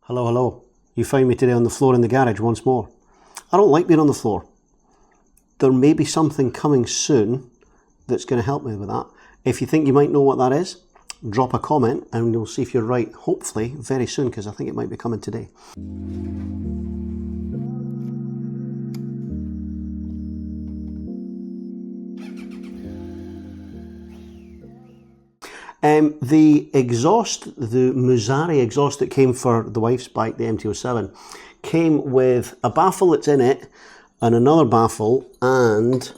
Hello, hello. You find me today on the floor in the garage once more. I don't like being on the floor. There may be something coming soon that's going to help me with that. If you think you might know what that is, drop a comment and we'll see if you're right, hopefully very soon, because I think it might be coming today. The exhaust, the Musarri exhaust that came for the wife's bike, the MT-07, came with a baffle that's in it, and another baffle, and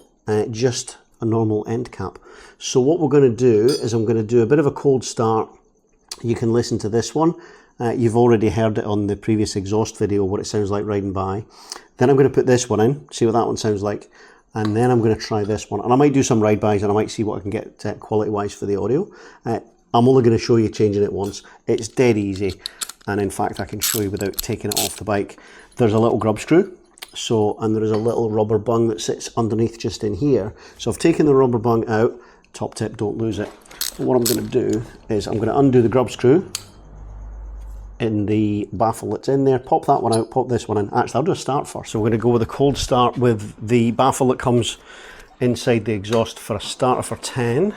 just a normal end cap. So what we're going to do is I'm going to do a bit of a cold start. You can listen to this one. You've already heard it on the previous exhaust video, what it sounds like riding by. Then I'm going to put this one in, see what that one sounds like. And then I'm going to try this one. And I might do some ride-bys and I might see what I can get quality-wise for the audio. I'm only going to show you changing it once. It's dead easy. And in fact, I can show you without taking it off the bike. There's a little grub screw. And there is a little rubber bung that sits underneath just in here. So I've taken the rubber bung out. Top tip, don't lose it. And what I'm going to do is I'm going to undo the grub screw in the baffle that's in there, pop that one out, pop this one in. Actually, I'll do a start first. So we're going to go with a cold start with the baffle that comes inside the exhaust for a starter for 10.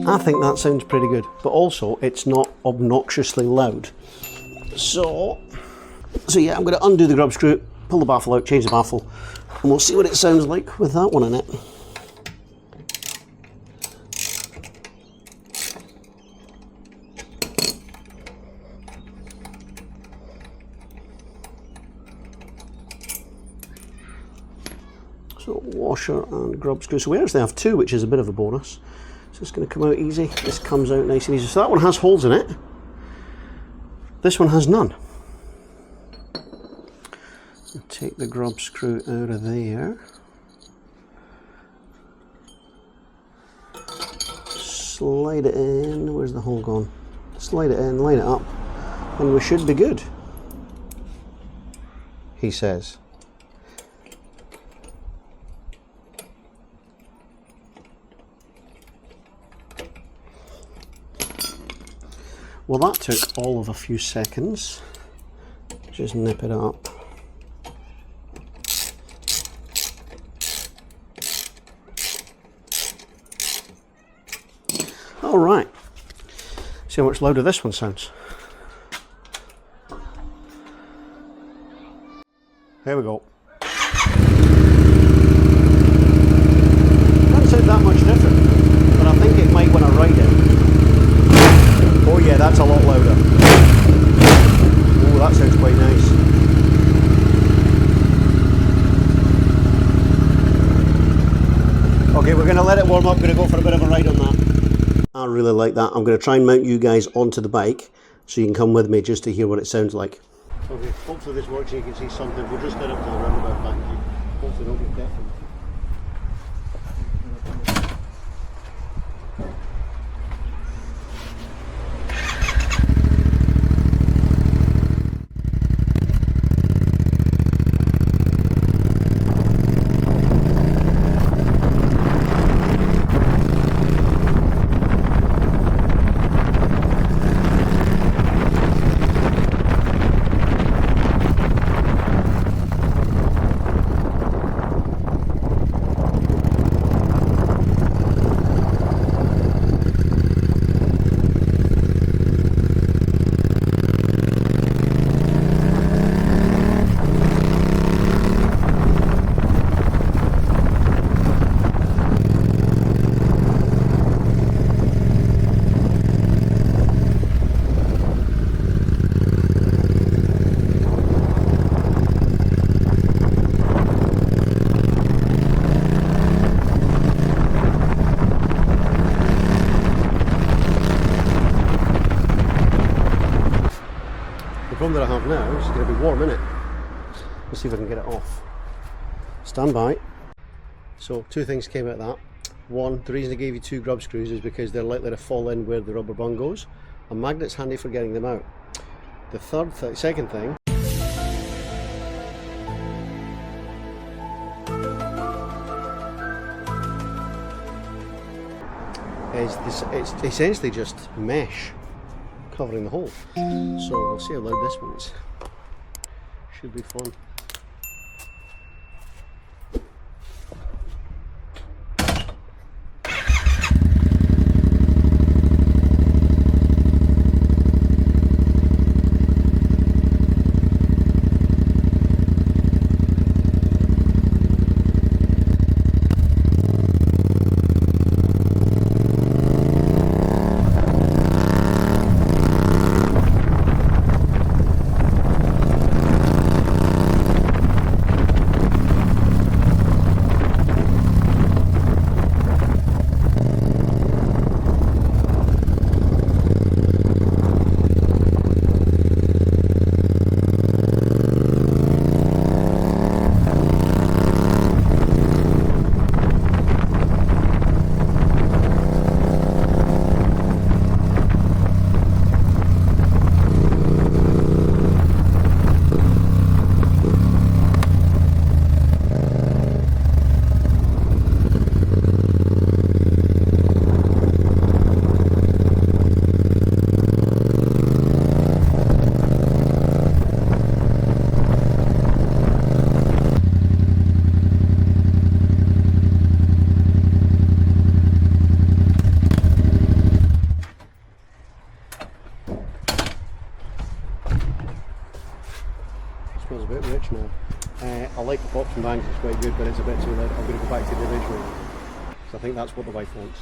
I think that sounds pretty good, but also it's not obnoxiously loud. So yeah, I'm going to undo the grub screw, pull the baffle out, change the baffle, and we'll see what it sounds like with that one in it. So washer and grub screw. So we actually have two, which is a bit of a bonus. So it's going to come out easy. This comes out nice and easy. So that one has holes in it. This one has none. Take the grub screw out of there. Slide it in. Where's the hole gone? Slide it in, line it up, and we should be good, he says. Well, that took all of a few seconds. Just nip it up. All right, see how much louder this one sounds. Here we go. Doesn't sound that much different, but I think it might when I ride it. Oh yeah, that's a lot louder. Oh, that sounds quite nice. Okay, we're going to let it warm up, going to go for a bit of a ride on that. I really like that. I'm going to try and mount you guys onto the bike so you can come with me just to hear what it sounds like. Okay, hopefully this works and you can see something. We'll just head up to the roundabout back here. Hopefully don't get deafened. The problem that I have now is it's going to be warm, isn't it? Let's see if I can get it off. Stand by. So two things came out of that. One, the reason I gave you two grub screws is because they're likely to fall in where the rubber bung goes. A magnet's handy for getting them out. The second thing is this, it's essentially just mesh covering the hole. So we'll see how loud this one is. Should be fun. Smells a bit rich now. I like the pops and bangs, it's quite good, but it's a bit too loud. I'm going to go back to the original one. So I think that's what the wife wants.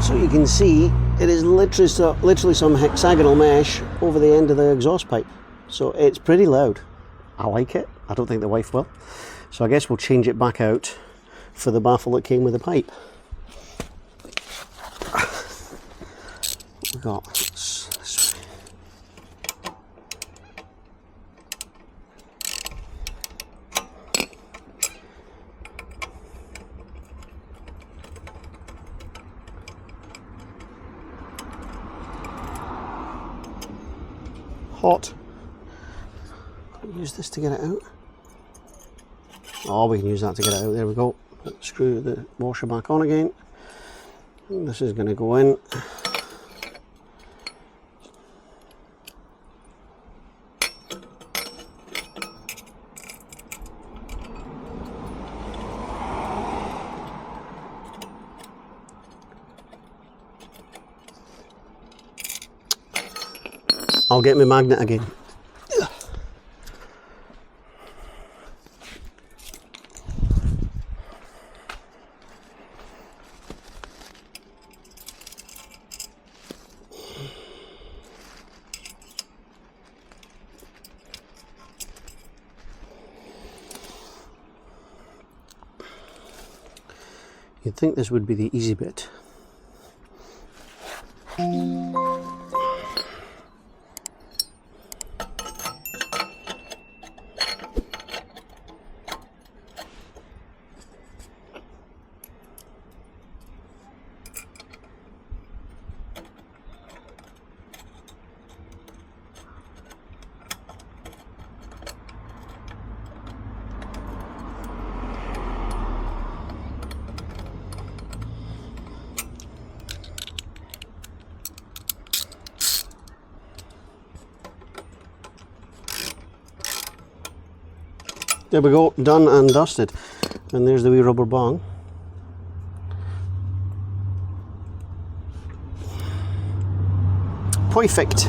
So you can see it is literally some hexagonal mesh over the end of the exhaust pipe. So it's pretty loud. I like it. I don't think the wife will. So I guess we'll change it back out for the baffle that came with the pipe. We've got this way. Hot. Use this to get it out. Oh, we can use that to get it out. There we go. Screw the washer back on again. And this is going to go in. I'll get my magnet again. You'd think this would be the easy bit. There we go, done and dusted. And there's the wee rubber bung. Perfect.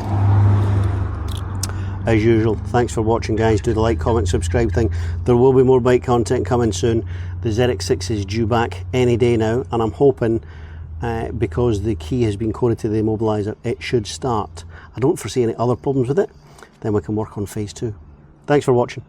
As usual, thanks for watching, guys. Do the like, comment, subscribe thing. There will be more bike content coming soon. The ZX6 is due back any day now, and I'm hoping because the key has been coded to the immobilizer, it should start. I don't foresee any other problems with it. Then we can work on phase 2. Thanks for watching.